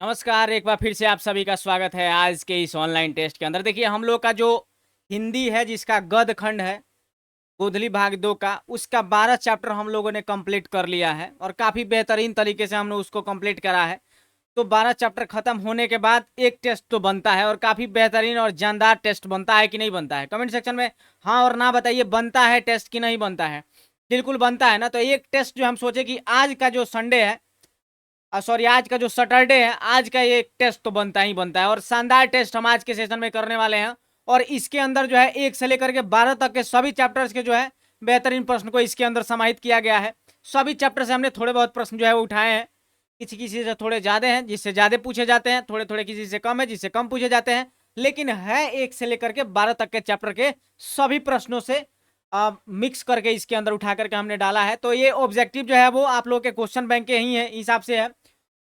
नमस्कार, एक बार फिर से आप सभी का स्वागत है आज के इस ऑनलाइन टेस्ट के अंदर। देखिए, हम लोग का जो हिंदी है जिसका गद्य खंड है, गोधली भाग 2 का, उसका 12 चैप्टर हम लोगों ने कंप्लीट कर लिया है और काफ़ी बेहतरीन तरीके से हमने उसको कंप्लीट करा है। तो 12 चैप्टर खत्म होने के बाद एक टेस्ट तो बनता है और काफ़ी बेहतरीन और जानदार टेस्ट बनता है कि नहीं बनता है? कमेंट सेक्शन में हाँ और ना बताइए, बनता है टेस्ट कि नहीं बनता है? बिल्कुल बनता है ना? तो एक टेस्ट जो हम सोचे कि आज का जो संडे है, सॉरी, आज का जो सैटरडे है, आज का ये टेस्ट तो बनता ही बनता है और शानदार टेस्ट हम आज के सेशन में करने वाले हैं। और इसके अंदर जो है 1 से लेकर के 12 तक के सभी चैप्टर्स के जो है बेहतरीन प्रश्न को इसके अंदर समाहित किया गया है। सभी चैप्टर से हमने थोड़े बहुत प्रश्न जो है वो उठाए हैं। किसी किसी से थोड़े ज़्यादा हैं जिससे ज़्यादा पूछे जाते हैं, थोड़े थोड़े किसी से कम है जिससे कम पूछे जाते हैं, लेकिन है 1 से लेकर के 12 तक के चैप्टर के सभी प्रश्नों से मिक्स करके इसके अंदर उठा करके हमने डाला है। तो ये ऑब्जेक्टिव जो है वो आप लोगों के क्वेश्चन बैंक के ही है हिसाब से है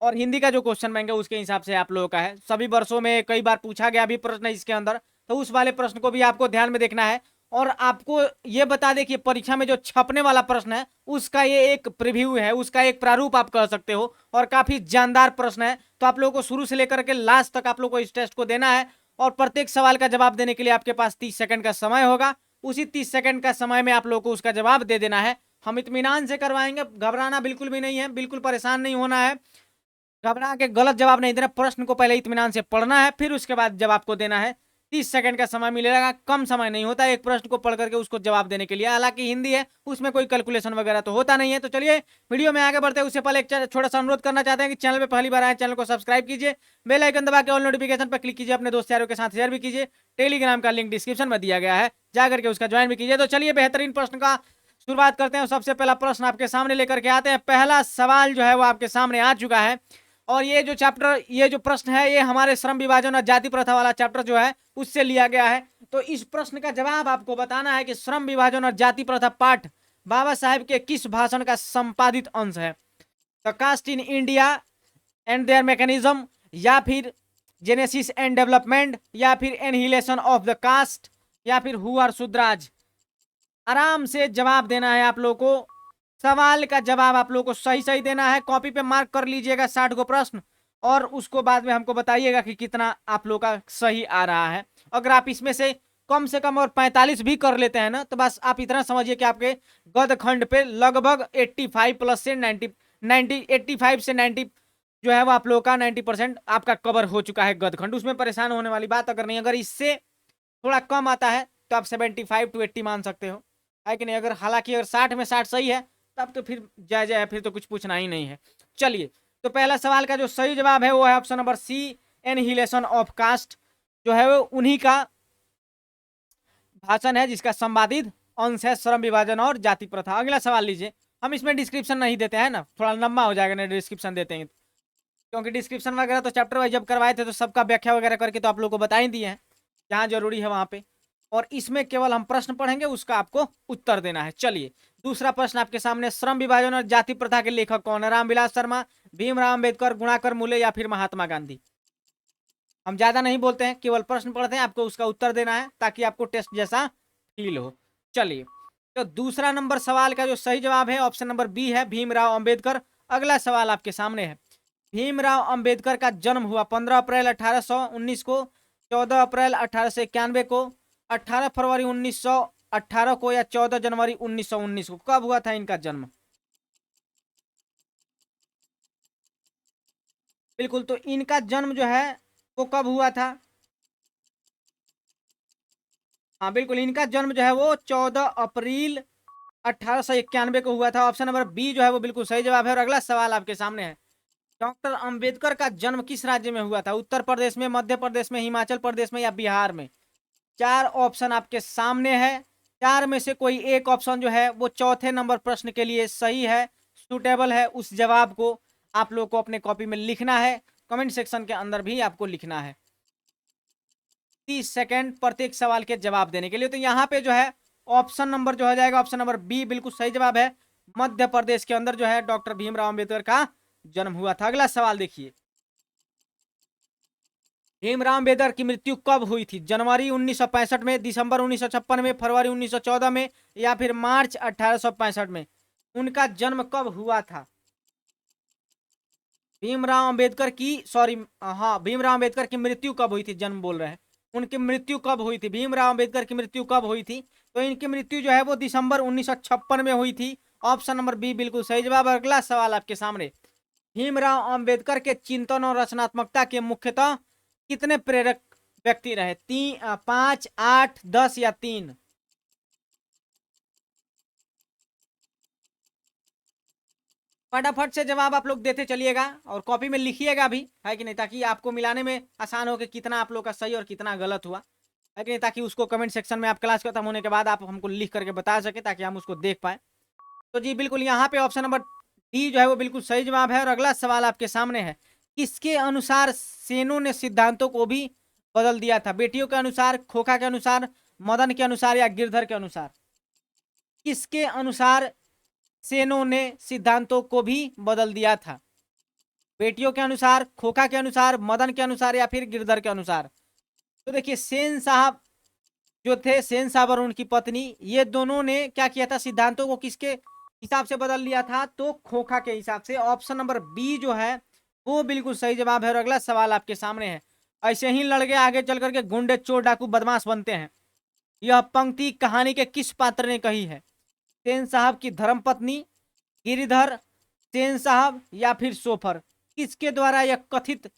और हिंदी का जो क्वेश्चन बैंक है उसके हिसाब से आप लोगों का है। सभी वर्षों में कई बार पूछा गया भी प्रश्न है इसके अंदर, तो उस वाले प्रश्न को भी आपको ध्यान में देखना है। और आपको ये बता दें कि परीक्षा में जो छपने वाला प्रश्न है उसका ये एक प्रीव्यू है, उसका एक प्रारूप आप कह सकते हो और काफी जानदार प्रश्न है। तो आप लोगों को शुरू से लेकर के लास्ट तक आप लोगों को इस टेस्ट को देना है और प्रत्येक सवाल का जवाब देने के लिए आपके पास 30 सेकंड का समय होगा। उसी 30 सेकंड का समय में आप लोगों को उसका जवाब दे देना है। हम इत्मीनान से करवाएंगे, घबराना बिल्कुल भी नहीं है, बिल्कुल परेशान नहीं होना है, घबरा के गलत जवाब नहीं देना। प्रश्न को पहले इत्मीनान से पढ़ना है, फिर उसके बाद जवाब को देना है। 30 सेकंड का समय मिलेगा, कम समय नहीं होता एक प्रश्न को पढ़ करके उसको जवाब देने के लिए। हालांकि हिंदी है, उसमें कोई कैलकुलेशन वगैरह तो होता नहीं है। तो चलिए वीडियो में आगे बढ़ते हैं उससे पहले एक छोटा सा अनुरोध करना चाहते हैं कि चैनल पे पहली बार आए, चैनल को सब्सक्राइब कीजिए, बेल आइकन दबा के ऑल नोटिफिकेशन पर क्लिक कीजिए, अपने दोस्त यारों के साथ शेयर भी कीजिए। टेलीग्राम का लिंक डिस्क्रिप्शन में दिया गया है, जाकर के उसका ज्वाइन भी कीजिए। तो चलिए बेहतरीन प्रश्न का शुरुआत करते हैं। सबसे पहला प्रश्न आपके सामने लेकर के आते हैं। पहला सवाल जो है वो आपके सामने आ चुका है और ये जो चैप्टर, ये जो प्रश्न है, ये हमारे श्रम विभाजन और जाति प्रथा वाला चैप्टर जो है उससे लिया गया है। तो इस प्रश्न का जवाब आपको बताना है कि श्रम विभाजन और जाति प्रथा पाठ बाबा साहेब के किस भाषण का संपादित अंश है? The caste in India and their mechanism, या फिर जेनेसिस एंड डेवलपमेंट, या फिर एनहिलेशन ऑफ द कास्ट, या फिर हु आर शूद्राज? आराम से जवाब देना है आप लोगों को। सवाल का जवाब आप लोगों को सही सही देना है। कॉपी पे मार्क कर लीजिएगा 60 को प्रश्न और उसको बाद में हमको बताइएगा कि कितना आप लोगों का सही आ रहा है। अगर आप इसमें से कम और 45 भी कर लेते हैं ना, तो बस आप इतना समझिए कि आपके गद्य खंड पे लगभग 85 प्लस से 85 से 90 जो है वो आप लोगों का 90% आपका कवर हो चुका है गद्य खंड। उसमें परेशान होने वाली बात अगर नहीं, अगर इससे थोड़ा कम आता है तो आप 75 to 80 मान सकते हो, है कि नहीं? अगर हालांकि अगर 60 में 60 सही है तब तो फिर जायजा है, फिर तो कुछ पूछना ही नहीं है। चलिए, तो पहला सवाल का जो सही जवाब है वो है ऑप्शन नंबर सी, एनहिलेशन ऑफ कास्ट जो है वो उन्हीं का भाषण है जिसका संवादित अंश है श्रम विभाजन और जाति प्रथा। अगला सवाल लीजिए। हम इसमें डिस्क्रिप्शन नहीं देते हैं ना, थोड़ा लंबा हो जाएगा ना डिस्क्रिप्शन देते हैं, क्योंकि डिस्क्रिप्शन वगैरह तो चैप्टर वाइज जब करवाए थे तो सबका व्याख्या वगैरह करके तो आप लोग को बता ही दिए हैं जहाँ जरूरी है वहां पे। और इसमें केवल हम प्रश्न पढ़ेंगे, उसका आपको उत्तर देना है। चलिए, दूसरा प्रश्न आपके सामने। श्रम विभाजन और जाति प्रथा के लेखक कौन है? रामविलास शर्मा, भीमराव अम्बेडकर, गुणाकर मूले, या फिर महात्मा गांधी? हम ज्यादा नहीं बोलते हैं, केवल प्रश्न पढ़ते हैं, आपको उसका उत्तर देना है ताकि आपको टेस्ट जैसा फील हो। चलिए, तो दूसरा नंबर सवाल का जो सही जवाब है ऑप्शन नंबर बी है, भीमराव अम्बेडकर। अगला सवाल आपके सामने है। भीमराव अम्बेडकर का जन्म हुआ 15 अप्रैल 1819 को, 14 अप्रैल 1891 को, 18 फरवरी 1918 को, या 14 जनवरी 1919 को? कब हुआ था इनका जन्म? बिल्कुल, तो इनका जन्म जो है वो कब हुआ था? हाँ बिल्कुल, इनका जन्म जो है वो 14 अप्रैल 1891 को हुआ था। ऑप्शन नंबर बी जो है वो बिल्कुल सही जवाब है। और अगला सवाल आपके सामने है। डॉक्टर अंबेडकर का जन्म किस राज्य में हुआ था? उत्तर प्रदेश में, मध्य प्रदेश में, हिमाचल प्रदेश में, या बिहार में? चार ऑप्शन आपके सामने है। चार में से कोई एक ऑप्शन जो है वो चौथे नंबर प्रश्न के लिए सही है, सुटेबल है। उस जवाब को आप लोग को अपने कॉपी में लिखना है, कमेंट सेक्शन के अंदर भी आपको लिखना है। 30 सेकेंड प्रत्येक सवाल के जवाब देने के लिए। तो यहाँ पे जो है ऑप्शन नंबर जो हो जाएगा ऑप्शन नंबर बी बिल्कुल सही जवाब है। मध्य प्रदेश के अंदर जो है डॉक्टर भीमराव अम्बेडकर का जन्म हुआ था। अगला सवाल देखिए। भीमराव अम्बेडकर की मृत्यु कब हुई थी? जनवरी 1965 में, दिसंबर 1956 में, फरवरी 1914 में, या फिर मार्च 1865 में? उनका जन्म कब हुआ था? भीमराव अंबेडकर की, सॉरी, हाँ, भीमराव अंबेडकर की मृत्यु कब हुई थी, जन्म बोल रहे हैं, उनकी मृत्यु कब हुई थी, भीमराव अंबेडकर की मृत्यु कब हुई थी? तो इनकी मृत्यु जो है वो दिसंबर 1956 में हुई थी। ऑप्शन नंबर बी बिल्कुल सही जवाब। अगला सवाल आपके सामने, भीमराव अंबेडकर के चिंतन और रचनात्मकता के मुख्यतः कितने प्रेरक व्यक्ति रहे? 5, 8, 10 या 3? फटाफट से जवाब आप लोग देते चलिएगा और कॉपी में लिखिएगा भी, है कि नहीं, ताकि आपको मिलाने में आसान हो कि कितना आप लोग का सही और कितना गलत हुआ, है कि नहीं, ताकि उसको कमेंट सेक्शन में आप क्लास खत्म होने के बाद आप हमको लिख करके बता सके ताकि हम उसको देख पाए। तो जी बिल्कुल यहाँ पे ऑप्शन नंबर डी जो है वो बिल्कुल सही जवाब है। और अगला सवाल आपके सामने है, किसके अनुसार सेनों ने सिद्धांतों को भी बदल दिया था? बेटियों के अनुसार, खोखा के अनुसार, मदन के अनुसार या गिरधर के अनुसार? किसके अनुसार सेनों ने सिद्धांतों को भी बदल दिया था? बेटियों के अनुसार, खोखा के अनुसार, मदन के अनुसार या फिर गिरधर के अनुसार? तो देखिए, सेन साहब जो थे, सेन साहब और उनकी पत्नी, ये दोनों ने क्या किया था, सिद्धांतों को किसके हिसाब से बदल लिया था? तो खोखा के हिसाब से। ऑप्शन नंबर बी जो है वो बिल्कुल सही जवाब है। और अगला सवाल आपके सामने है, ऐसे ही लड़के आगे चल करके गुंडे, चोर, डाकू, बदमाश बनते हैं। यह पंक्ति कहानी के किस पात्र ने कही है? सेन साहब की धर्मपत्नी, गिरिधर, सेन साहब या फिर सोफर? किसके द्वारा यह कथित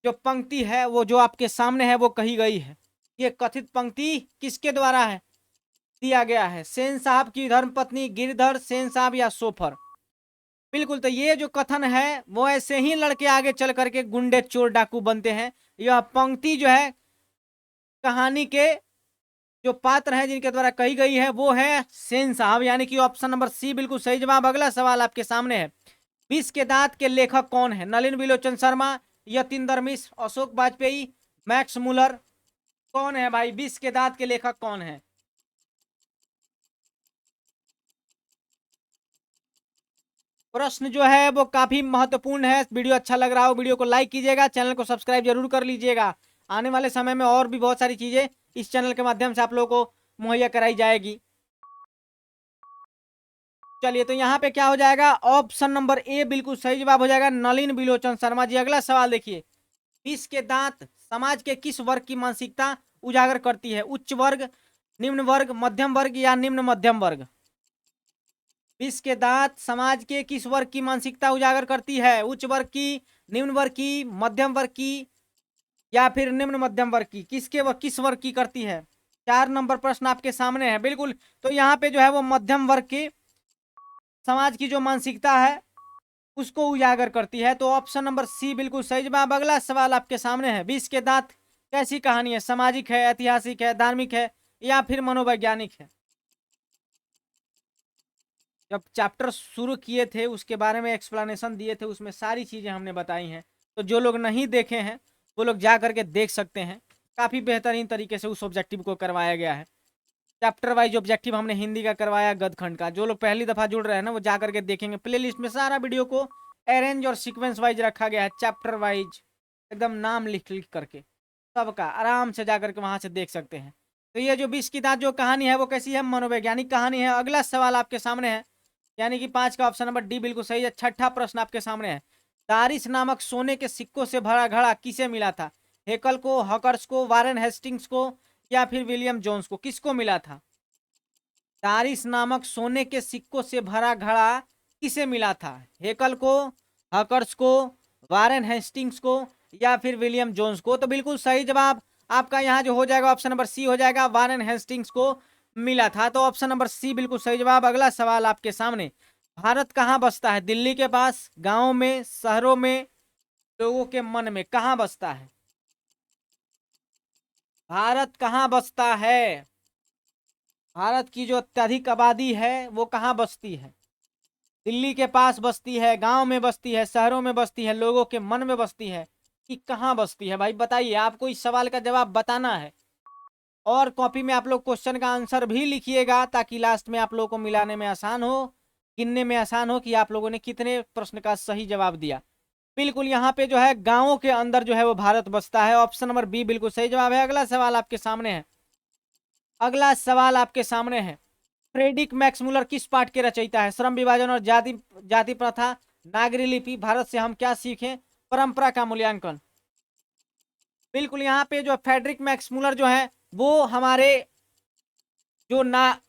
जो पंक्ति है वो जो आपके सामने है वो कही गई है? ये कथित पंक्ति किसके द्वारा है, दिया गया है? सेन साहब की धर्मपत्नी, गिरधर, सेन साहब या सोफर? बिल्कुल, तो ये जो कथन है वो ऐसे ही लड़के आगे चल करके गुंडे, चोर, डाकू बनते हैं। यह पंक्ति जो है कहानी के जो पात्र हैं जिनके द्वारा कही गई है वो है सेन साहब, यानी कि ऑप्शन नंबर सी बिल्कुल सही जवाब। अगला सवाल आपके सामने है, विष के दांत के लेखक कौन है? नलिन विलोचन शर्मा, यतीन्द्र मिश्र, अशोक वाजपेयी, मैक्स मुलर? कौन है भाई, विष के दांत के लेखक कौन है? प्रश्न जो है वो काफी महत्वपूर्ण है। वीडियो अच्छा लग रहा हो वीडियो को लाइक कीजिएगा, चैनल को सब्सक्राइब जरूर कर लीजिएगा। आने वाले समय में और भी बहुत सारी चीजें इस चैनल के माध्यम से आप लोगों को मुहैया कराई जाएगी। चलिए, तो यहाँ पे क्या हो जाएगा, ऑप्शन नंबर ए बिल्कुल सही जवाब हो जाएगा, नलिन विलोचन शर्मा जी। अगला सवाल देखिए, विष के दांत समाज के किस वर्ग की मानसिकता उजागर करती है? उच्च वर्ग, निम्न वर्ग, मध्यम वर्ग या निम्न मध्यम वर्ग? विष के दांत समाज के किस वर्ग की मानसिकता उजागर करती है? उच्च वर्ग की, निम्न वर्ग की, मध्यम वर्ग की या फिर निम्न मध्यम वर्ग की? किस वर्ग की करती है? 4 नंबर प्रश्न आपके सामने है। बिल्कुल, तो यहाँ पे जो है वो मध्यम वर्ग की समाज की जो मानसिकता है उसको उजागर करती है। तो ऑप्शन नंबर सी बिल्कुल सही जवाब। अगला सवाल आपके सामने है, विष के दांत कैसी कहानी है? सामाजिक है, ऐतिहासिक है, धार्मिक है या फिर मनोवैज्ञानिक है? जब चैप्टर शुरू किए थे उसके बारे में एक्सप्लेनेशन दिए थे, उसमें सारी चीजें हमने बताई हैं। तो जो लोग नहीं देखे हैं वो लोग जा करके देख सकते हैं। काफी बेहतरीन तरीके से उस ऑब्जेक्टिव को करवाया गया है। चैप्टर वाइज ऑब्जेक्टिव हमने हिंदी का करवाया, गद खंड का। जो लोग पहली दफा जुड़ रहे हैं ना वो जा करके देखेंगे, प्ले लिस्ट में सारा वीडियो को अरेंज और सीक्वेंस वाइज रखा गया है, चैप्टर वाइज एकदम नाम लिख लिख करके सबका आराम से जा करके वहां से देख सकते हैं। तो ये जो विष की दांत जो कहानी है वो कैसी है, मनोवैज्ञानिक कहानी है। अगला सवाल आपके सामने है, यानी कि 5 का ऑप्शन नंबर डी बिल्कुल सही है। छठा प्रश्न आपके सामने है, दारिस नामक सोने के सिक्कों से भरा घड़ा किसे मिला था? हेकल को, हकर्स को, वारेन हेस्टिंग्स को या फिर विलियम जोन्स को? किसको मिला था? दारिस नामक सोने के सिक्कों से भरा घड़ा किसे मिला था? हेकल को, हकर्स को, वारेन हेस्टिंग्स को या फिर विलियम जोन्स को? तो बिल्कुल सही जवाब आपका यहाँ जो हो जाएगा ऑप्शन नंबर सी हो जाएगा, वारेन हेस्टिंग्स को मिला था। तो ऑप्शन नंबर सी बिल्कुल सही जवाब। अगला सवाल आपके सामने, भारत कहाँ बसता है? दिल्ली के पास, गांव में, शहरों में, लोगों के मन में? कहाँ बसता है भारत? कहाँ बसता है? भारत की जो अत्यधिक आबादी है वो कहाँ बसती है? दिल्ली के पास बसती है, गांव में बसती है, शहरों में बसती है, लोगों के मन में बसती है, कि कहाँ बसती है? भाई बताइए, आपको इस सवाल का जवाब बताना है। और कॉपी में आप लोग क्वेश्चन का आंसर भी लिखिएगा ताकि लास्ट में आप लोगों को मिलाने में आसान हो, गिनने में आसान हो कि आप लोगों ने कितने प्रश्न का सही जवाब दिया। बिल्कुल, यहाँ पे जो है गांवों के अंदर जो है वो भारत बसता है। ऑप्शन नंबर बी बिल्कुल सही जवाब है। अगला सवाल आपके सामने है, अगला सवाल आपके सामने है, फ्रेडरिक मैक्समुलर किस पाठ के रचयिता है? श्रम विभाजन और जाति जाति प्रथा, नागरी लिपि, भारत से हम क्या सीखें, परंपरा का मूल्यांकन। बिल्कुल यहाँ पे जो फ्रेडरिक मैक्समूलर जो है वो हमारे जो ना,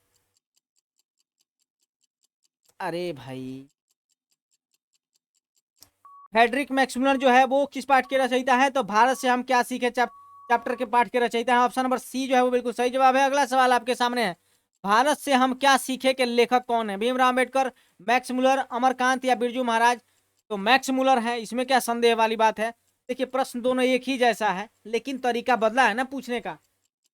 अरे भाई, फ्रेडरिक मैक्समूलर जो है वो किस पाठ के रचयिता है, तो भारत से हम क्या सीखे चैप्टर के पाठ के रचयिता है। ऑप्शन नंबर सी जो है वो बिल्कुल सही जवाब है। अगला सवाल आपके सामने है, भारत से हम क्या सीखे के लेखक कौन है, भीमराव अम्बेडकर, मैक्स मुलर, अमरकांत या बिरजू महाराज। तो मैक्स मुलर है, इसमें क्या संदेह वाली बात है। देखिए प्रश्न दोनों एक ही जैसा है, लेकिन तरीका बदला है ना पूछने का,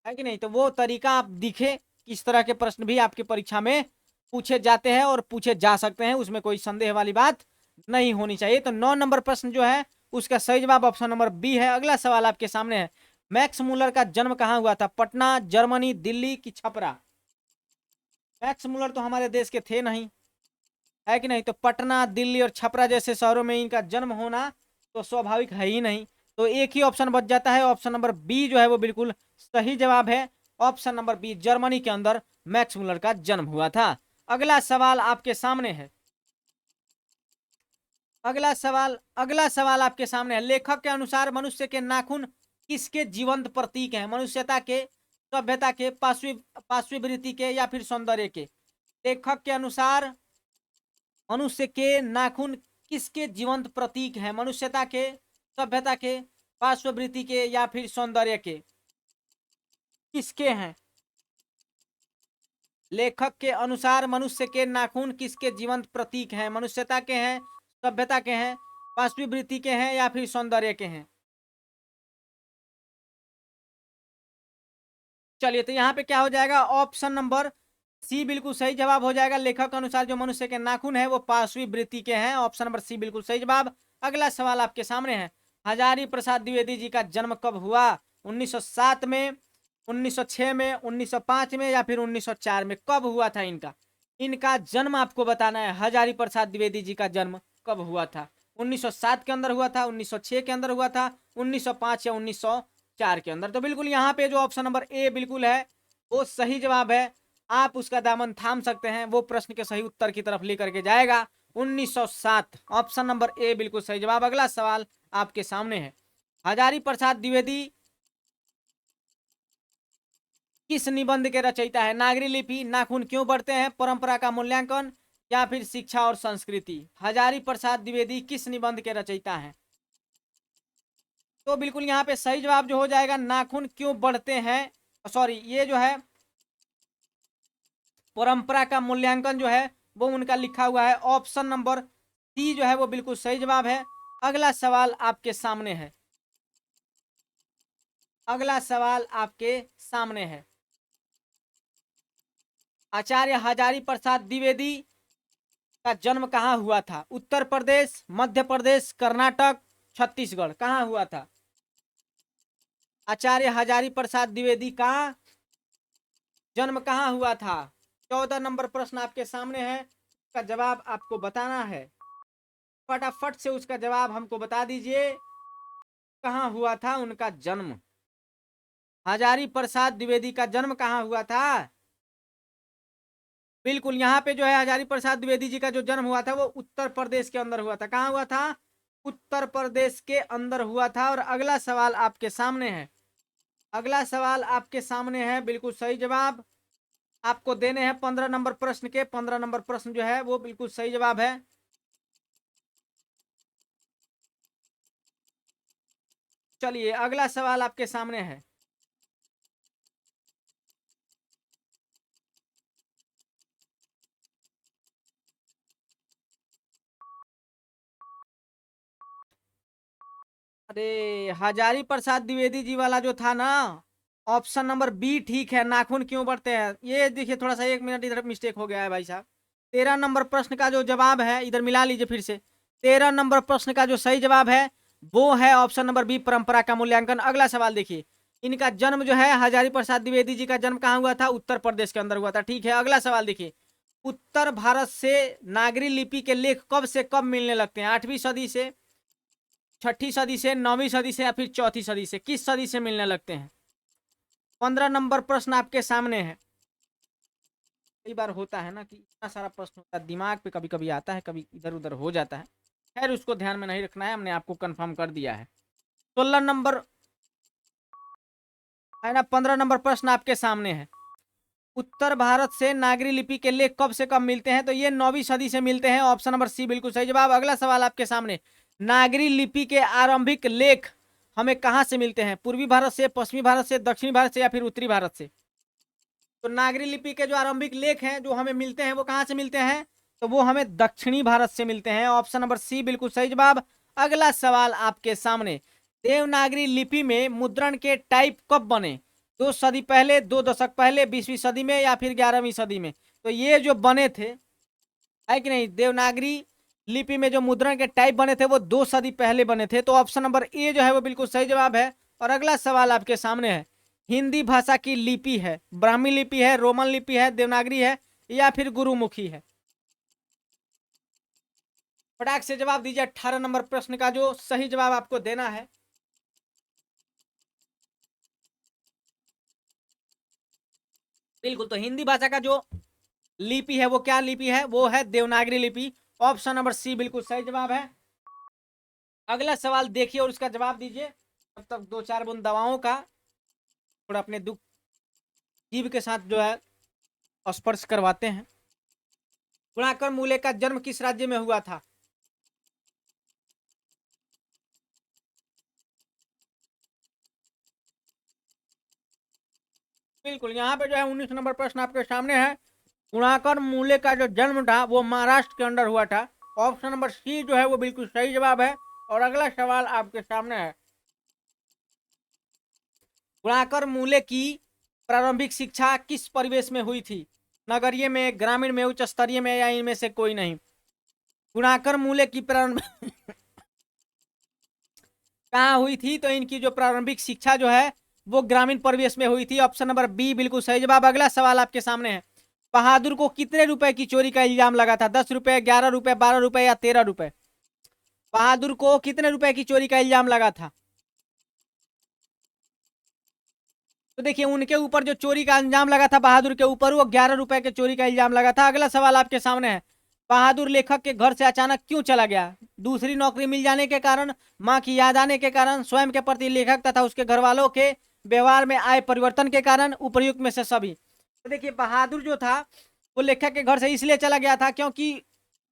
है कि नहीं। तो वो तरीका आप दिखे, किस तरह के प्रश्न भी आपकी परीक्षा में पूछे जाते हैं और पूछे जा सकते हैं, उसमें कोई संदेह वाली बात नहीं होनी चाहिए। तो 9 नंबर प्रश्न जो है उसका सही जवाब ऑप्शन नंबर बी है। अगला सवाल आपके सामने है, मैक्स मुलर का जन्म कहाँ हुआ था, पटना, जर्मनी, दिल्ली की छपरा। मैक्स मुलर तो हमारे देश के थे नहीं, है कि नहीं। तो पटना, दिल्ली और छपरा जैसे शहरों में इनका जन्म होना तो स्वाभाविक है ही नहीं। तो एक ही ऑप्शन बच जाता है, ऑप्शन नंबर बी जो है वो बिल्कुल सही जवाब है। ऑप्शन नंबर बी, जर्मनी के अंदर मैक्स मुलर का जन्म हुआ था। अगला सवाल आपके सामने है, अगला सवाल आपके सामने है, लेखक के अनुसार मनुष्य के नाखून किसके जीवंत प्रतीक हैं, मनुष्यता के, सभ्यता के, पार्श्ववृत्ति के या फिर सौंदर्य के। लेखक के अनुसार मनुष्य के नाखून किसके जीवंत प्रतीक हैं, मनुष्यता के, सभ्यता के, पार्श्ववृत्ति के या फिर सौंदर्य के, किसके हैं। लेखक के अनुसार मनुष्य के नाखून किसके जीवंत प्रतीक हैं, मनुष्यता के हैं, सभ्यता के हैं, पार्श्ववृत्ति के हैं या फिर सौंदर्य के हैं। चलिए तो यहाँ पे क्या हो जाएगा, ऑप्शन नंबर सी बिल्कुल सही जवाब हो जाएगा। लेखक के अनुसार जो मनुष्य के नाखून है वो पार्श्वी वृत्ति के हैं, ऑप्शन नंबर सी बिल्कुल सही जवाब। अगला सवाल आपके सामने है, हजारी प्रसाद द्विवेदी जी का जन्म कब हुआ, 1907 में, 1906 में, 1905 में या फिर 1904 में, कब हुआ था इनका, इनका जन्म आपको बताना है। हजारी प्रसाद द्विवेदी जी का जन्म कब हुआ था, 1907 के अंदर हुआ था, 1906 के अंदर हुआ था, 1905 या 1904 के अंदर। तो बिल्कुल यहाँ पे जो ऑप्शन नंबर ए बिल्कुल है वो सही जवाब है। आप उसका दामन थाम सकते हैं, वो प्रश्न के सही उत्तर की तरफ लेकर के जाएगा। 1907 ऑप्शन नंबर ए बिल्कुल सही जवाब। अगला सवाल आपके सामने है, हजारी प्रसाद द्विवेदी किस निबंध के रचयिता है, नागरी लिपि, नाखून क्यों बढ़ते हैं, परंपरा का मूल्यांकन या फिर शिक्षा और संस्कृति। हजारी प्रसाद द्विवेदी किस निबंध के रचयिता हैं, तो बिल्कुल यहाँ पे सही जवाब जो हो जाएगा, नाखून क्यों बढ़ते हैं, सॉरी ये जो है परंपरा का मूल्यांकन जो है वो उनका लिखा हुआ है। ऑप्शन नंबर सी जो है वो बिल्कुल सही जवाब है। अगला सवाल आपके सामने है, अगला सवाल आपके सामने है, आचार्य हजारी प्रसाद द्विवेदी का जन्म कहाँ हुआ था, उत्तर प्रदेश, मध्य प्रदेश, कर्नाटक, छत्तीसगढ़, कहाँ हुआ था। आचार्य हजारी प्रसाद द्विवेदी का जन्म कहाँ हुआ था। 14 नंबर प्रश्न आपके सामने है, उसका जवाब आपको बताना है। फटाफट से उसका जवाब हमको बता दीजिए, कहाँ हुआ था उनका जन्म, हजारी प्रसाद द्विवेदी का जन्म कहाँ हुआ था। बिल्कुल यहाँ पे जो है हजारी प्रसाद द्विवेदी जी का जो जन्म हुआ था वो उत्तर प्रदेश के अंदर हुआ था। कहाँ हुआ था, उत्तर प्रदेश के अंदर हुआ था। और अगला सवाल आपके सामने है, अगला सवाल आपके सामने है, बिल्कुल सही जवाब आपको देने हैं 15 नंबर प्रश्न के। 15 नंबर प्रश्न जो है वो बिल्कुल सही जवाब है। चलिए अगला सवाल आपके सामने है, अरे हजारी प्रसाद द्विवेदी जी वाला जो था ना, ऑप्शन नंबर बी ठीक है, नाखून क्यों बढ़ते हैं। ये देखिए थोड़ा सा 1 मिनट इधर मिस्टेक हो गया है भाई साहब। 13 नंबर प्रश्न का जो जवाब है, इधर मिला लीजिए फिर से, 13 नंबर प्रश्न का जो सही जवाब है वो है ऑप्शन नंबर बी, परंपरा का मूल्यांकन। अगला सवाल देखिए, इनका जन्म जो है हजारी प्रसाद द्विवेदी जी का जन्म कहाँ हुआ था, उत्तर प्रदेश के अंदर हुआ था। ठीक है अगला सवाल देखिए, उत्तर भारत से नागरी लिपि के लेख कब से कब मिलने लगते हैं, 8वीं सदी से, 6ठी सदी से, 9वीं सदी से या फिर 4थी सदी से, किस सदी से मिलने लगते हैं। 15 नंबर प्रश्न आपके सामने है। कई बार होता है ना कि इतना सारा प्रश्न होता है, दिमाग पे कभी कभी आता है, कभी इधर उधर हो जाता है। खैर उसको ध्यान में नहीं रखना है, हमने आपको कंफर्म कर दिया है। 16 नंबर है ना, 15 नंबर प्रश्न आपके सामने है। उत्तर भारत से नागरी लिपि के लेख कब से कब मिलते हैं? तो ये 9वीं सदी से मिलते हैं। ऑप्शन नंबर सी बिल्कुल सही जवाब। अगला सवाल आपके सामने, नागरी लिपि के आरंभिक लेख हमें कहाँ से मिलते हैं? पूर्वी भारत से, पश्चिमी भारत से, दक्षिणी भारत से या फिर उत्तरी भारत से? तो नागरी लिपि के जो आरंभिक लेख हैं जो हमें मिलते हैं वो कहाँ से मिलते हैं? तो वो हमें दक्षिणी भारत से मिलते हैं। ऑप्शन नंबर सी बिल्कुल सही जवाब। अगला सवाल आपके सामने, देवनागरी लिपि में मुद्रण के टाइप कब बने? 2 सदी पहले, 2 दशक पहले, 20वीं सदी में या फिर 11वीं सदी में? तो ये जो बने थे, है कि नहीं, देवनागरी लिपि में जो मुद्रण के टाइप बने थे वो 2 सदी पहले बने थे। तो ऑप्शन नंबर ए जो है वो बिल्कुल सही जवाब है। और अगला सवाल आपके सामने है, हिंदी भाषा की लिपि है, ब्राह्मी लिपि है, रोमन लिपि है, देवनागरी है या फिर गुरुमुखी है? फटाक से जवाब दीजिए। 18 नंबर प्रश्न का जो सही जवाब आपको देना है। बिल्कुल, तो हिंदी भाषा का जो लिपि है वो क्या लिपि है? वो है देवनागरी लिपि। ऑप्शन नंबर सी बिल्कुल सही जवाब है। अगला सवाल देखिए और उसका जवाब दीजिए। तब तक 2-4 बूंद दवाओं का थोड़ा अपने दुख जीव के साथ जो है स्पर्श करवाते हैं। गुणाकर मूले का जन्म किस राज्य में हुआ था? बिल्कुल, यहाँ पे जो है 19 नंबर प्रश्न आपके सामने है। गुणाकर मूले का जो जन्म था वो महाराष्ट्र के अंदर हुआ था। ऑप्शन नंबर सी जो है वो बिल्कुल सही जवाब है। और अगला सवाल आपके सामने है, गुणाकर मूले की प्रारंभिक शिक्षा किस परिवेश में हुई थी? नगरीय में, ग्रामीण में, उच्च स्तरीय में या इनमें से कोई नहीं? गुणाकर मूले की प्रारंभ कहाँ हुई थी? तो इनकी जो प्रारंभिक शिक्षा जो है वो ग्रामीण परिवेश में हुई थी। ऑप्शन नंबर बी बिल्कुल सही जवाब। अगला सवाल आपके सामने है, बहादुर को कितने रुपए की चोरी का इल्जाम लगा था? 10 रुपए, 11 रुपए, 12 रुपए या 13 रुपए? बहादुर को कितने रुपए की चोरी का इल्जाम लगा था? तो देखिए, उनके ऊपर जो चोरी का इल्जाम लगा था बहादुर के ऊपर, वो 11 रुपए के चोरी का इल्जाम लगा था। अगला सवाल आपके सामने है, बहादुर लेखक के घर से अचानक क्यों चला गया? दूसरी नौकरी मिल जाने के कारण, माँ की याद आने के कारण, स्वयं के प्रति लेखक तथा उसके घर वालों के व्यवहार में आए परिवर्तन के कारण, उपयुक्त में से सभी? तो देखिए, बहादुर जो था वो लेखक के घर से इसलिए चला गया था क्योंकि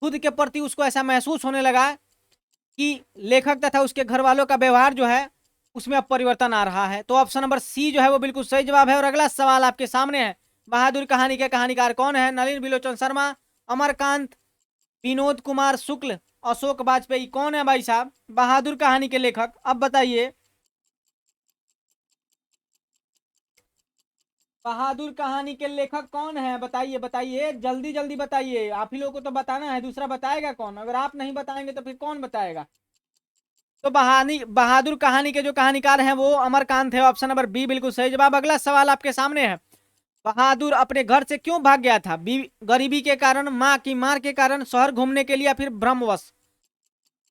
खुद के प्रति उसको ऐसा महसूस होने लगा कि लेखक तथा उसके घर वालों का व्यवहार जो है उसमें अब परिवर्तन आ रहा है। तो ऑप्शन नंबर सी जो है वो बिल्कुल सही जवाब है। और अगला सवाल आपके सामने है, बहादुर कहानी के कहानीकार कौन है? नलिन बिलोचन शर्मा, अमरकांत, विनोद कुमार शुक्ल, अशोक वाजपेयी? कौन है भाई साहब बहादुर कहानी के लेखक? अब बताइए, बहादुर कहानी के लेखक कौन है? बताइए बताइए, जल्दी जल्दी बताइए। आप ही लोग को तो बताना है, दूसरा बताएगा कौन? अगर आप नहीं बताएंगे तो फिर कौन बताएगा? तो बहादुर कहानी के जो कहानीकार हैं वो अमरकांत है। ऑप्शन नंबर बी बिल्कुल सही जवाब। अगला सवाल आपके सामने है, बहादुर अपने घर से क्यों भाग गया था? गरीबी के कारण, माँ की मार के कारण, शहर घूमने के लिए या फिर भ्रमवश?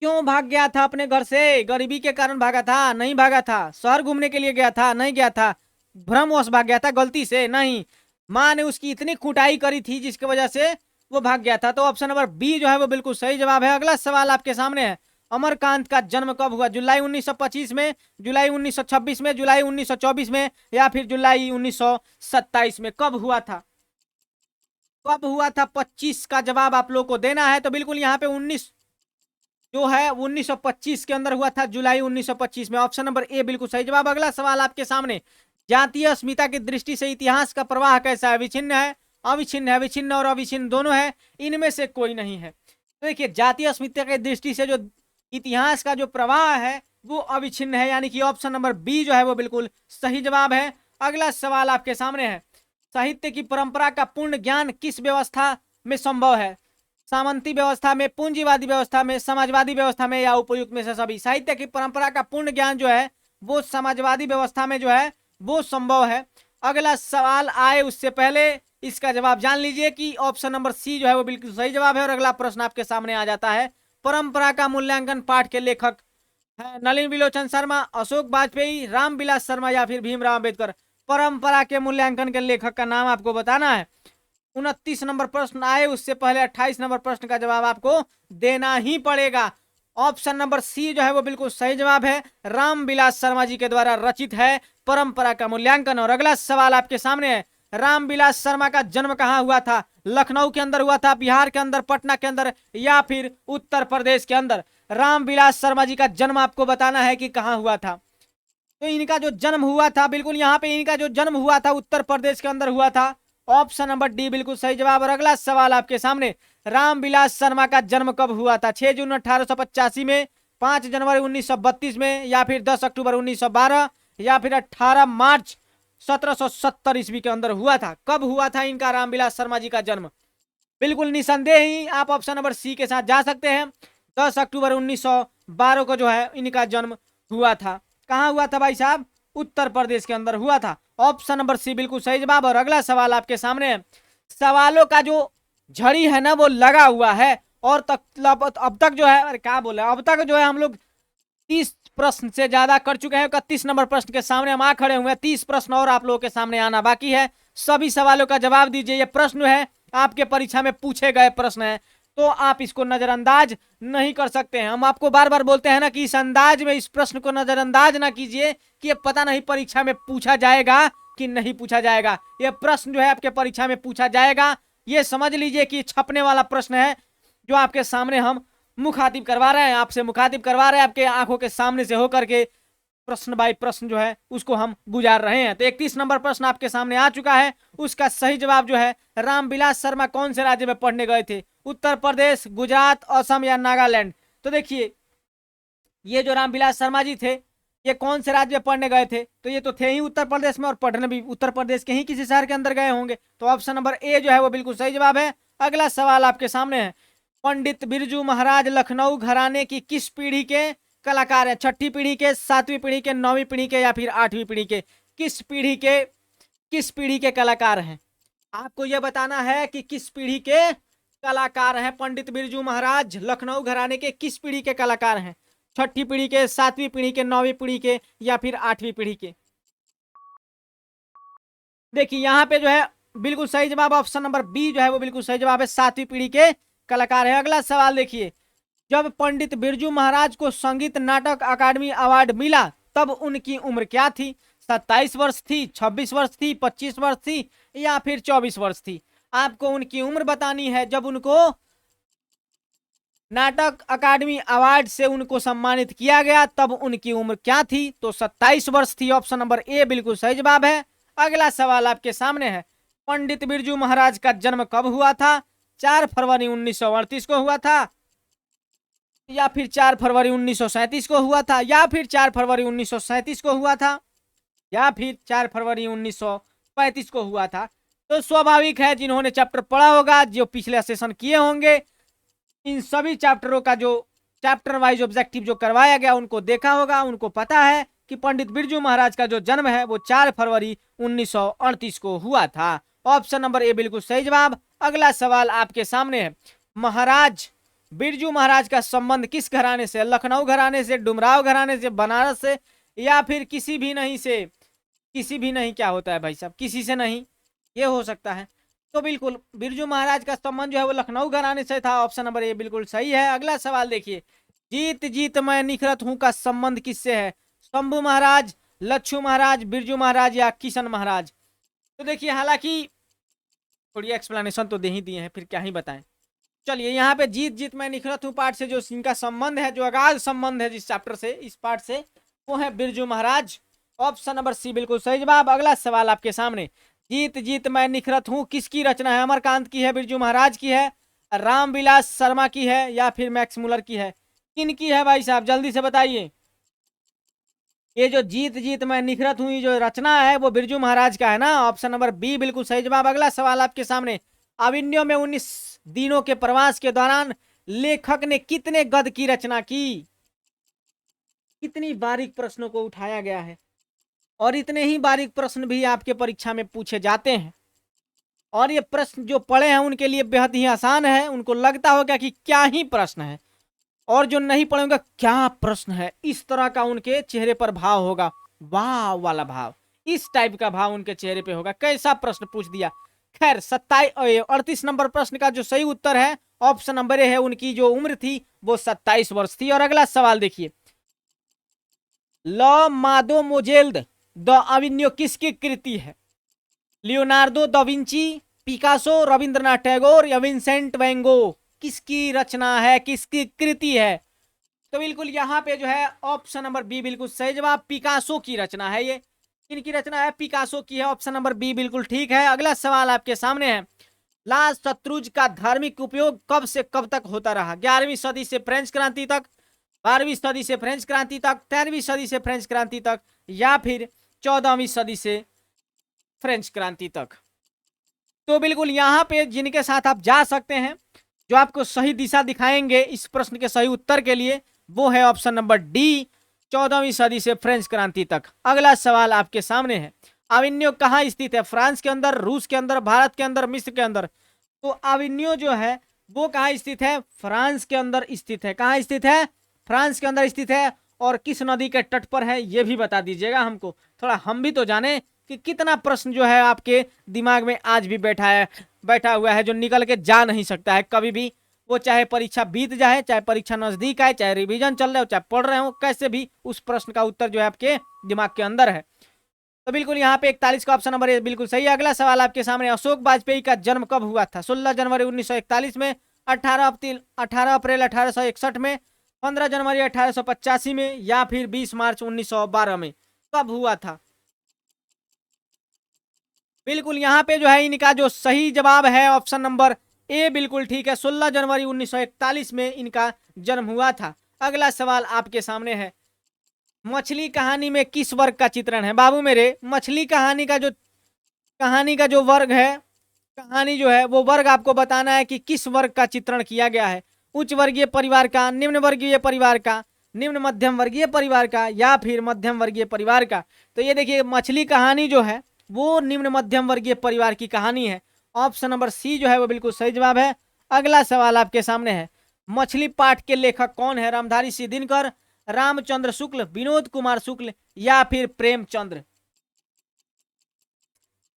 क्यों भाग गया था अपने घर से? गरीबी के कारण भागा था? नहीं भागा था। शहर घूमने के लिए गया था? नहीं गया था। भ्रमवश भाग गया था गलती से? नहीं, माँ ने उसकी इतनी कुटाई करी थी जिसकी वजह से वो भाग गया था। तो ऑप्शन नंबर बी जो है वो बिल्कुल सही जवाब है। अगला सवाल आपके सामने है, अमरकांत का जन्म कब हुआ? जुलाई 1925 में, जुलाई 1926 में, जुलाई 1924 में या फिर जुलाई 1927 में? कब हुआ था? कब हुआ था? 25 का जवाब आप लोग को देना है। तो बिल्कुल यहाँ पे 19 जो है 1925 के अंदर हुआ था, जुलाई 1925 में। ऑप्शन नंबर ए बिल्कुल सही जवाब। अगला सवाल आपके सामने, जातीय अस्मिता की दृष्टि से इतिहास का प्रवाह कैसा है? विच्छिन्न है, अविच्छिन्न है, विच्छिन्न और अविच्छिन्न दोनों है, इनमें से कोई नहीं है? तो देखिए, जातीय अस्मिता की दृष्टि से जो इतिहास का जो प्रवाह है वो अविच्छिन्न है, यानी कि ऑप्शन नंबर बी जो है वो बिल्कुल सही जवाब है। अगला सवाल आपके सामने है, साहित्य की परंपरा का पूर्ण ज्ञान किस व्यवस्था में संभव है? सामंती व्यवस्था में, पूंजीवादी व्यवस्था में, समाजवादी व्यवस्था में या उपयुक्त में से सभी? साहित्य की परंपरा का पूर्ण ज्ञान जो है वो समाजवादी व्यवस्था में जो है वो संभव है। अगला सवाल आए उससे पहले इसका जवाब जान लीजिए कि ऑप्शन नंबर सी जो है वो बिल्कुल सही जवाब है। और अगला प्रश्न आपके सामने आ जाता है, परंपरा का मूल्यांकन पाठ के लेखक है नलिन बिलोचन शर्मा, अशोक वाजपेयी, रामविलास शर्मा या फिर भीमराव अम्बेडकर? परंपरा के मूल्यांकन के लेखक का नाम आपको बताना है। 29 नंबर प्रश्न आए उससे पहले 28 नंबर प्रश्न का जवाब आपको देना ही पड़ेगा। ऑप्शन नंबर सी जो है वो बिल्कुल सही जवाब है, रामविलास शर्मा जी के द्वारा रचित है परंपरा का मूल्यांकन। और अगला सवाल आपके सामने है, रामविलास शर्मा का जन्म कहाँ हुआ था? लखनऊ के अंदर हुआ था, बिहार के अंदर, पटना के अंदर, या फिर उत्तर प्रदेश के अंदर? रामविलास शर्मा जी का जन्म आपको बताना है कि कहाँ हुआ था। तो इनका जो जन्म हुआ था, बिल्कुल यहाँ पे इनका जो जन्म हुआ था उत्तर प्रदेश के अंदर हुआ था। ऑप्शन नंबर डी बिल्कुल सही जवाब। और अगला सवाल आपके सामने, रामविलास शर्मा का जन्म कब हुआ था? 6 जून 1885 में, 5 जनवरी 1932 में, या फिर 10 अक्टूबर 1912, या फिर 18 मार्च 1770 ईस्वी के अंदर हुआ था? कब हुआ था इनका रामविलास शर्मा जी का जन्म? बिल्कुल निसंदेह ही आप ऑप्शन नंबर सी के साथ जा सकते हैं। 10 अक्टूबर 1912 को जो है इनका जन्म हुआ था। कहाँ हुआ था भाई साहब? उत्तर प्रदेश के अंदर हुआ था। ऑप्शन नंबर सी बिल्कुल सही जवाब। और अगला सवाल आपके सामने है, सवालों का जो झड़ी है ना वो लगा हुआ है, और अब तक जो है, अरे क्या बोले, अब तक जो है हम लोग 30 प्रश्न से ज्यादा कर चुके हैं। 31 नंबर प्रश्न के सामने हम आ खड़े हुए हैं। 30 प्रश्न और आप लोगों के सामने आना बाकी है। सभी सवालों का जवाब दीजिए। ये प्रश्न है आपके परीक्षा में पूछे गए प्रश्न है, तो आप इसको नजरअंदाज नहीं कर सकते हैं। हम आपको बार बार बोलते हैं ना कि इस अंदाज में इस प्रश्न को नजरअंदाज ना कीजिए कि ये पता नहीं परीक्षा में पूछा जाएगा कि नहीं पूछा जाएगा। ये प्रश्न जो है आपके परीक्षा में पूछा जाएगा। ये समझ लीजिए कि छपने वाला प्रश्न है जो आपके सामने हम मुखातिब करवा रहे हैं, आपसे मुखातिब करवा रहे हैं, आपके आंखों के सामने से होकर के प्रश्न बाई प्रश्न जो है उसको हम गुजार रहे हैं। तो 31 नंबर प्रश्न आपके सामने आ चुका है। उसका सही जवाब जो है, रामविलास शर्मा कौन से राज्य में पढ़ने गए थे? उत्तर प्रदेश, गुजरात, असम या नागालैंड? तो देखिए, ये जो रामविलास शर्मा जी थे ये कौन से राज्य में पढ़ने गए थे? तो ये तो थे ही उत्तर प्रदेश में, और पढ़ने भी उत्तर प्रदेश के ही किसी शहर के अंदर गए होंगे। तो ऑप्शन नंबर ए जो है वो बिल्कुल सही जवाब है। अगला सवाल आपके सामने है, पंडित बिरजू महाराज लखनऊ घराने की किस पीढ़ी के कलाकार हैं? 6ठी पीढ़ी के, 7वीं पीढ़ी के, 9वीं पीढ़ी के, या फिर 8वीं पीढ़ी के? किस पीढ़ी के कलाकार हैं? आपको यह बताना है कि किस पीढ़ी के कलाकार हैं पंडित बिरजू महाराज लखनऊ घराने के, किस पीढ़ी के कलाकार हैं? 6ठी पीढ़ी के, 7वीं पीढ़ी के, 9वीं पीढ़ी के, या फिर 8वीं पीढ़ी के? देखिए यहाँ पे जो है बिल्कुल सही जवाब ऑप्शन नंबर बी जो है वो बिल्कुल सही जवाब है, 7वीं पीढ़ी के कलाकार है। अगला सवाल देखिए, जब पंडित बिरजू महाराज को संगीत नाटक अकादमी अवार्ड मिला तब उनकी उम्र क्या थी? 27 वर्ष थी, 26 वर्ष थी, 25 वर्ष थी, या फिर 24 वर्ष थी? आपको उनकी उम्र बतानी है जब उनको नाटक अकादमी अवार्ड से उनको सम्मानित किया गया तब उनकी उम्र क्या थी? तो 27 वर्ष थी। ऑप्शन नंबर ए बिल्कुल सही जवाब है। अगला सवाल आपके सामने है, पंडित बिरजू महाराज का जन्म कब हुआ था? 4 फरवरी 1938 को हुआ था, या फिर 4 फरवरी 1937 को हुआ था, या फिर 4 फरवरी 1937 को हुआ था, या फिर 4 फरवरी 1935 को हुआ था? तो स्वाभाविक है जिन्होंने चैप्टर पढ़ा होगा, जो पिछले सेशन किए होंगे, इन सभी चैप्टरों का जो चैप्टर वाइज ऑब्जेक्टिव जो करवाया गया उनको देखा होगा, उनको पता है कि पंडित बिरजू महाराज का जो जन्म है वो 4 फरवरी 1938 को हुआ था। ऑप्शन नंबर ए बिल्कुल सही जवाब। अगला सवाल आपके सामने है, महाराज बिरजू महाराज का संबंध किस घराने से? लखनऊ घराने से, डुमराव घराने से, बनारस से, या फिर किसी भी नहीं से? किसी भी नहीं क्या होता है भाई साहब? किसी से नहीं, ये हो सकता है। तो बिल्कुल बिरजू महाराज का संबंध जो है वो लखनऊ घराने से था। ऑप्शन नंबर ए बिल्कुल सही है। अगला सवाल देखिए, जीत जीत मैं निखरत हूं का संबंध किससे है? शंभू महाराज, लच्छू महाराज, बिरजू महाराज, या किशन महाराज? तो देखिए, हालांकि थोड़ी एक्सप्लेनेशन तो दे ही दिए हैं, फिर क्या ही बताएं। चलिए, यहाँ पे जीत जीत मैं निखरत हूँ पार्ट से जो इनका संबंध है, जो अगाध संबंध है जिस चैप्टर से, इस पार्ट से, वो है बिरजू महाराज। ऑप्शन नंबर सी बिल्कुल सही जवाब। अगला सवाल आपके सामने, जीत जीत मैं निखरत हूँ किसकी रचना है? अमरकांत की है, बिरजू महाराज की है, रामविलास शर्मा की है, या फिर मैक्स मुलर की है? किन की है भाई साहब, जल्दी से बताइए। ये जो जीत जीत मैं निखरत हूँ, ये जो रचना है वो बिरजू महाराज का है ना। ऑप्शन नंबर बी बिल्कुल सही जवाब। अगला सवाल आपके सामने, अभिनयों में 19 दिनों के प्रवास के दौरान लेखक ने कितने गद्य की रचना की? कितनी बारीक प्रश्नों को उठाया गया है, और इतने ही बारीक प्रश्न भी आपके परीक्षा में पूछे जाते हैं। और ये प्रश्न जो पढ़े हैं उनके लिए बेहद ही आसान है, उनको लगता होगा कि क्या ही प्रश्न है, और जो नहीं पढ़ेंगे क्या प्रश्न है, इस तरह का उनके चेहरे पर भाव होगा, वाह वाला भाव, इस टाइप का भाव उनके चेहरे पे होगा। कैसा प्रश्न पूछ दिया, खैर 38 नंबर प्रश्न का जो सही उत्तर है ऑप्शन नंबर ए है, उनकी जो उम्र थी वो 27 वर्ष थी। और अगला सवाल देखिए, ल मादोमोजेल्द द अविन्यो किसकी कृति है? Leonardo da Vinci, Picasso, Rabindranath Tagore या विंसेंट वैन गो, किसकी रचना है, किसकी कृति है? तो बिल्कुल यहाँ पे जो है ऑप्शन नंबर बी बिल्कुल सही जवाब, पिकासो की रचना है ये। इनकी रचना है पिकासो की है, ऑप्शन नंबर बी बिल्कुल ठीक है। अगला सवाल आपके सामने है, लाल शत्रुंज का धार्मिक उपयोग कब से कब तक होता रहा? 11वीं सदी से फ्रेंच क्रांति तक, 12वीं सदी से फ्रेंच क्रांति तक, 13वीं सदी से फ्रेंच क्रांति तक, या फिर 14वीं सदी से फ्रेंच क्रांति तक। तो बिल्कुल यहाँ पे जिनके साथ आप जा सकते हैं, जो आपको सही दिशा दिखाएंगे इस प्रश्न के सही उत्तर के लिए, वो है ऑप्शन नंबर डी, 14वीं सदी से फ्रेंच क्रांति तक। अगला सवाल आपके सामने है, अविन्यो कहाँ स्थित है? फ्रांस के अंदर, रूस के अंदर, भारत के अंदर, मिस्र के अंदर? तो अविन्यो जो है वो कहाँ स्थित है? फ्रांस के अंदर स्थित है। कहाँ स्थित है? फ्रांस के अंदर स्थित है। और किस नदी के तट पर है ये भी बता दीजिएगा हमको, थोड़ा हम भी तो जाने कि कितना प्रश्न जो है आपके दिमाग में आज भी बैठा हुआ है, जो निकल के जा नहीं सकता है कभी भी। वो चाहे परीक्षा बीत जाए, चाहे परीक्षा नजदीक आए, चाहे रिवीजन चल रहे हो, चाहे पढ़ रहे हो, कैसे भी उस प्रश्न का उत्तर जो है आपके दिमाग के अंदर है। तो बिल्कुल यहाँ पे 41 का ऑप्शन नंबर ए बिल्कुल सही है। अगला सवाल आपके सामने, अशोक वाजपेयी का जन्म कब हुआ था? 16 जनवरी 1941 में, 18 अप्रैल 1861 में, 15 जनवरी 1885 में, या फिर 20 मार्च 1912 में? कब हुआ था? बिल्कुल यहाँ पे जो है इनका जो सही जवाब है ऑप्शन नंबर ए बिल्कुल ठीक है, 16 जनवरी 1941 में इनका जन्म हुआ था। अगला सवाल आपके सामने है, मछली कहानी में किस वर्ग का चित्रण है? बाबू मेरे, मछली कहानी का जो वर्ग है, कहानी जो है वो वर्ग आपको बताना है कि किस वर्ग का चित्रण किया गया है। उच्च वर्गीय परिवार का, निम्न वर्गीय परिवार का, निम्न मध्यम वर्गीय परिवार का, या फिर मध्यम वर्गीय परिवार का? तो ये देखिए मछली कहानी जो है वो निम्न मध्यम वर्गीय परिवार की कहानी है। ऑप्शन नंबर सी जो है वो बिल्कुल सही जवाब है। अगला सवाल आपके सामने है, मछली पाठ के लेखक कौन है? रामधारी सिंह दिनकर, रामचंद्र शुक्ल, विनोद कुमार शुक्ल, या फिर प्रेमचंद्र?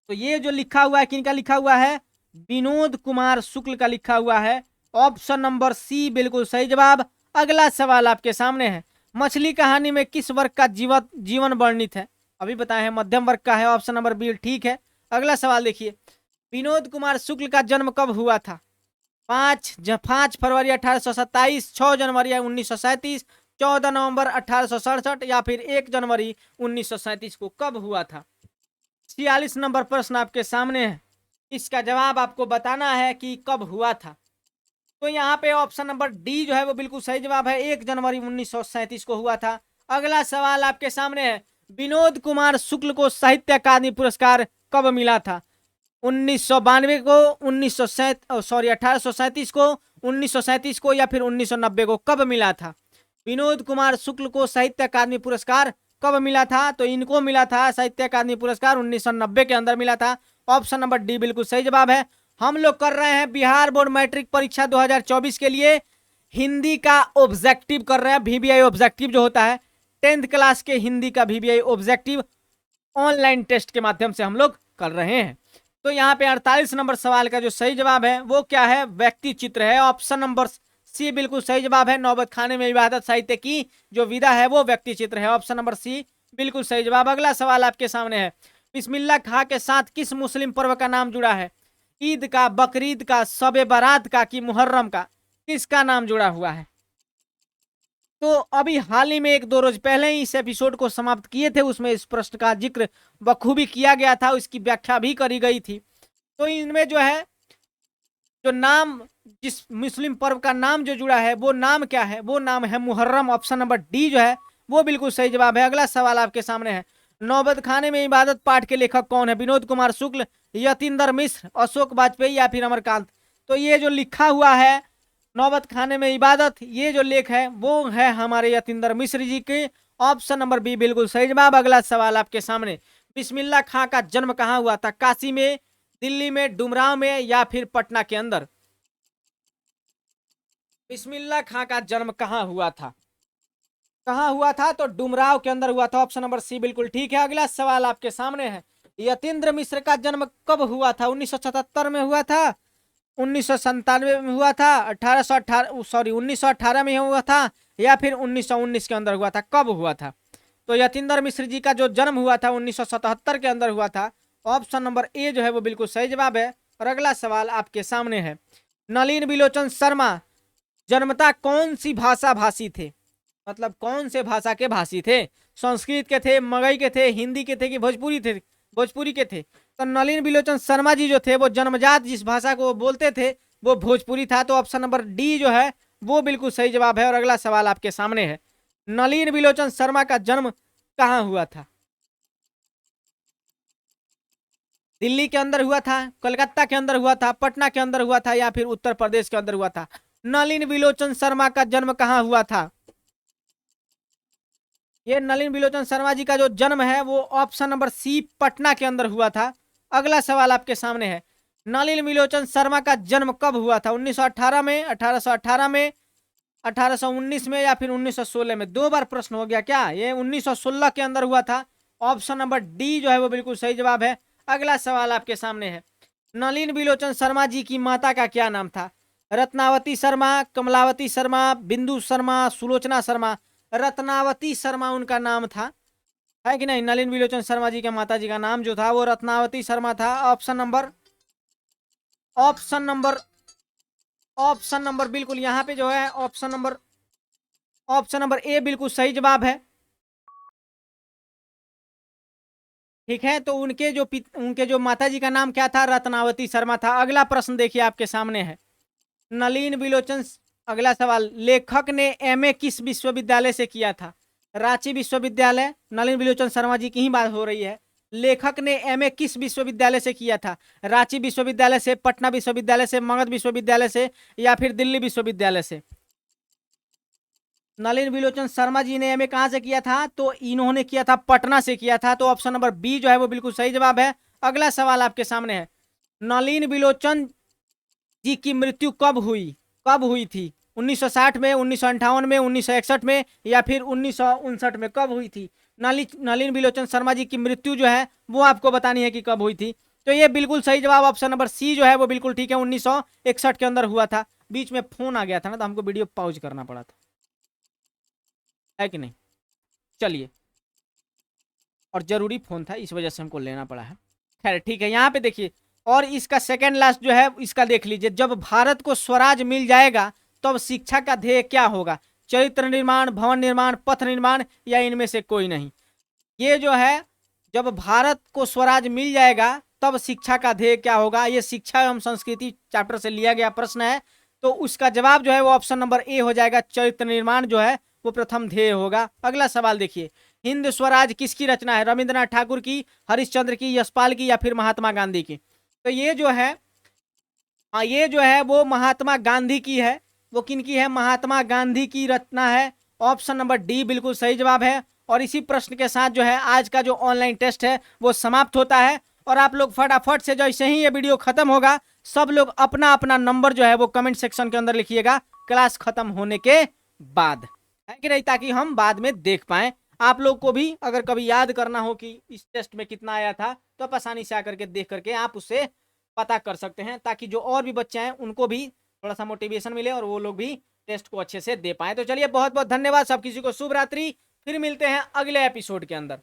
तो ये जो लिखा हुआ है किनका लिखा हुआ है? विनोद कुमार शुक्ल का लिखा हुआ है। ऑप्शन नंबर सी बिल्कुल सही जवाब। अगला सवाल आपके सामने है, मछली कहानी में किस वर्ग का जीवन वर्णित है? अभी बताए हैं मध्यम वर्ग का है, ऑप्शन नंबर बी ठीक है। अगला सवाल देखिए, विनोद कुमार शुक्ल का जन्म कब हुआ था? 5 फरवरी 1827, 6 जनवरी 1937, 14 नवंबर 1867, या फिर 1 जनवरी 1937 को कब हुआ था? 46 नंबर प्रश्न आपके सामने है, इसका जवाब आपको बताना है कि कब हुआ था। तो यहाँ पे ऑप्शन नंबर डी जो है वो बिल्कुल सही जवाब है, 1 जनवरी 1937 को हुआ था। अगला सवाल आपके सामने है, विनोद कुमार शुक्ल को साहित्य अकादमी पुरस्कार कब मिला था? 1992 को, 1837 को, 1937 को, या फिर 1990 को? कब मिला था? विनोद कुमार शुक्ल को साहित्य अकादमी पुरस्कार कब मिला था? तो इनको मिला था साहित्य अकादमी पुरस्कार 1990 के अंदर मिला था। ऑप्शन नंबर डी बिल्कुल सही जवाब है। हम लोग कर रहे हैं बिहार बोर्ड मैट्रिक परीक्षा 2024 के लिए हिंदी का ऑब्जेक्टिव कर रहे हैं, VBI ऑब्जेक्टिव जो होता है 10th क्लास के हिंदी का VBI ऑब्जेक्टिव ऑनलाइन टेस्ट के माध्यम से हम लोग कर रहे हैं। तो यहाँ पे 48 नंबर सवाल का जो सही जवाब है वो क्या है? व्यक्ति चित्र है। ऑप्शन नंबर सी बिल्कुल सही जवाब है। नौबत खाने में इबादत साहित्य की जो विधा है वो व्यक्ति चित्र है। ऑप्शन नंबर सी बिल्कुल सही जवाब। अगला सवाल आपके सामने है, बिस्मिल्लाह खां के साथ किस मुस्लिम पर्व का नाम जुड़ा है? ईद का, बकरीद का, शब बारात का, कि मुहर्रम का? किसका नाम जुड़ा हुआ है? तो अभी हाल ही में 1-2 रोज पहले ही इस एपिसोड को समाप्त किए थे, उसमें इस प्रश्न का जिक्र बखूबी किया गया था, उसकी व्याख्या भी करी गई थी। तो इनमें जो है जो नाम, जिस मुस्लिम पर्व का नाम जो जुड़ा है वो नाम क्या है? वो नाम है मुहर्रम। ऑप्शन नंबर डी जो है वो बिल्कुल सही जवाब है। अगला सवाल आपके सामने है, नौबत खाने में इबादत पाठ के लेखक कौन है? विनोद कुमार शुक्ल, यतीन्द्र मिश्र, अशोक वाजपेयी, या फिर अमरकांत? तो ये जो लिखा हुआ है नौबत खाने में इबादत, ये जो लेख है वो है हमारे यतीन्द्र मिश्र जी के। ऑप्शन नंबर बी बिल्कुल सही जवाब। अगला सवाल आपके सामने, बिस्मिल्लाह खां का जन्म कहाँ हुआ था? काशी में, दिल्ली में, डुमरांव में, या फिर पटना के अंदर? बिस्मिल्लाह खां का जन्म कहाँ हुआ था? कहाँ हुआ था? तो डुमरांव के अंदर हुआ था। ऑप्शन नंबर सी बिल्कुल ठीक है। अगला सवाल आपके सामने है, यतीन्द्र मिश्र का जन्म कब हुआ था? 1977 में हुआ था, 1997 में हुआ था, 1918 में हुआ था, या फिर 1919 के अंदर हुआ था? कब हुआ था? तो यतीन्द्र मिश्र जी का जो जन्म हुआ था 1977 के अंदर हुआ था। ऑप्शन नंबर ए जो है वो बिल्कुल सही जवाब है। और अगला सवाल आपके सामने है, नलिन बिलोचन शर्मा जन्मता कौन सी भाषा भाषी थे? मतलब कौन से भाषा के भाषी थे? संस्कृत के थे, मगही के थे, हिंदी के थे कि भोजपुरी थे? भोजपुरी के थे। तो नलिन बिलोचन शर्मा जी जो थे वो जन्मजात जिस भाषा को वो बोलते थे वो भोजपुरी था। तो ऑप्शन नंबर डी जो है वो बिल्कुल सही जवाब है। और अगला सवाल आपके सामने है, नलिन बिलोचन शर्मा का जन्म कहाँ हुआ था? दिल्ली के अंदर हुआ था, कलकत्ता के अंदर हुआ था, पटना के अंदर हुआ था, या फिर उत्तर प्रदेश के अंदर हुआ था? नलिन बिलोचन शर्मा का जन्म कहाँ हुआ था? ये नलिन बिलोचन शर्मा जी का जो जन्म है वो ऑप्शन नंबर सी पटना के अंदर हुआ था। अगला सवाल आपके सामने है, नलिन बिलोचन शर्मा का जन्म कब हुआ था? 1918 में, 1818 में, 1819 में, या फिर 1916 में? दो बार प्रश्न हो गया क्या? ये 1916 के अंदर हुआ था। ऑप्शन नंबर डी जो है वो बिल्कुल सही जवाब है। अगला सवाल आपके सामने है, नलिन बिलोचन शर्मा जी की माता का क्या नाम था? रत्नावती शर्मा, कमलावती शर्मा, बिंदु शर्मा, सुलोचना शर्मा? रत्नावती शर्मा उनका नाम था, है कि नहीं? नलिन बिलोचन शर्मा जी के माता जी का नाम जो था वो रत्नावती शर्मा था। ऑप्शन नंबर ऑप्शन नंबर बिल्कुल यहाँ पे जो है ऑप्शन नंबर ए बिल्कुल सही जवाब है। ठीक है, तो उनके जो माता जी का नाम क्या था? रत्नावती शर्मा था। अगला प्रश्न देखिए आपके सामने है, नलिन बिलोचन, अगला सवाल, लेखक ने एमए किस विश्वविद्यालय से किया था? रांची विश्वविद्यालय, नलिन बिलोचन शर्मा जी की ही बात हो रही है। लेखक ने एमए किस विश्वविद्यालय से किया था? रांची विश्वविद्यालय से, पटना विश्वविद्यालय से, मगध विश्वविद्यालय से, या फिर दिल्ली विश्वविद्यालय से? नलिन बिलोचन शर्मा जी ने एमए कहां से किया था? तो इन्होंने किया था पटना से किया था। तो ऑप्शन नंबर बी जो है वो बिल्कुल सही जवाब है। अगला सवाल आपके सामने है, नलिन बिलोचन जी की मृत्यु कब हुई थी? 1960 में, 1958 में, 1961 में, या फिर 1959 में? कब हुई थी? नलिन बिलोचन शर्मा जी की मृत्यु जो है वो आपको बतानी है कि कब हुई थी। तो ये बिल्कुल सही जवाब ऑप्शन नंबर सी जो है वो बिल्कुल ठीक है, 1961 के अंदर हुआ था। बीच में फोन आ गया था ना तो हमको वीडियो पॉज करना पड़ा था, है कि नहीं? चलिए, और जरूरी फोन था इस वजह से हमको लेना पड़ा है। खैर ठीक है, यहाँ पे देखिए, और इसका सेकंड लास्ट जो है इसका देख लीजिए, जब भारत को स्वराज मिल जाएगा तब शिक्षा का ध्येय क्या होगा? चरित्र निर्माण, भवन निर्माण, पथ निर्माण, या इनमें से कोई नहीं? ये जो है, जब भारत को स्वराज मिल जाएगा तब शिक्षा का ध्येय क्या होगा? ये शिक्षा एवं संस्कृति चैप्टर से लिया गया प्रश्न है। तो उसका जवाब जो है वो ऑप्शन नंबर ए हो जाएगा, चरित्र निर्माण जो है वो प्रथम ध्येय होगा। अगला सवाल देखिए, हिंद स्वराज किसकी रचना है? रविंद्रनाथ ठाकुर की, हरिश्चंद्र की, यशपाल की, या फिर महात्मा गांधी की? तो ये जो है, हाँ, ये जो है वो महात्मा गांधी की है। वो किन की है? महात्मा गांधी की रचना है। ऑप्शन नंबर डी बिल्कुल सही जवाब है। और इसी प्रश्न के साथ जो है आज का जो ऑनलाइन टेस्ट है वो समाप्त होता है। और आप लोग फटाफट से जैसे ही ये वीडियो खत्म होगा सब लोग अपना अपना नंबर जो है वो कमेंट सेक्शन के अंदर लिखिएगा क्लास खत्म होने के बाद, है कि नहीं? ताकि हम बाद में देख पाए। आप लोग को भी अगर कभी याद करना हो कि इस टेस्ट में कितना आया था तो आप आसानी से आकर के देख करके आप उससे पता कर सकते हैं, ताकि जो और भी बच्चे हैं उनको भी थोड़ा सा मोटिवेशन मिले और वो लोग भी टेस्ट को अच्छे से दे पाए। तो चलिए, बहुत बहुत धन्यवाद सब किसी को, शुभ रात्रि। फिर मिलते हैं अगले एपिसोड के अंदर।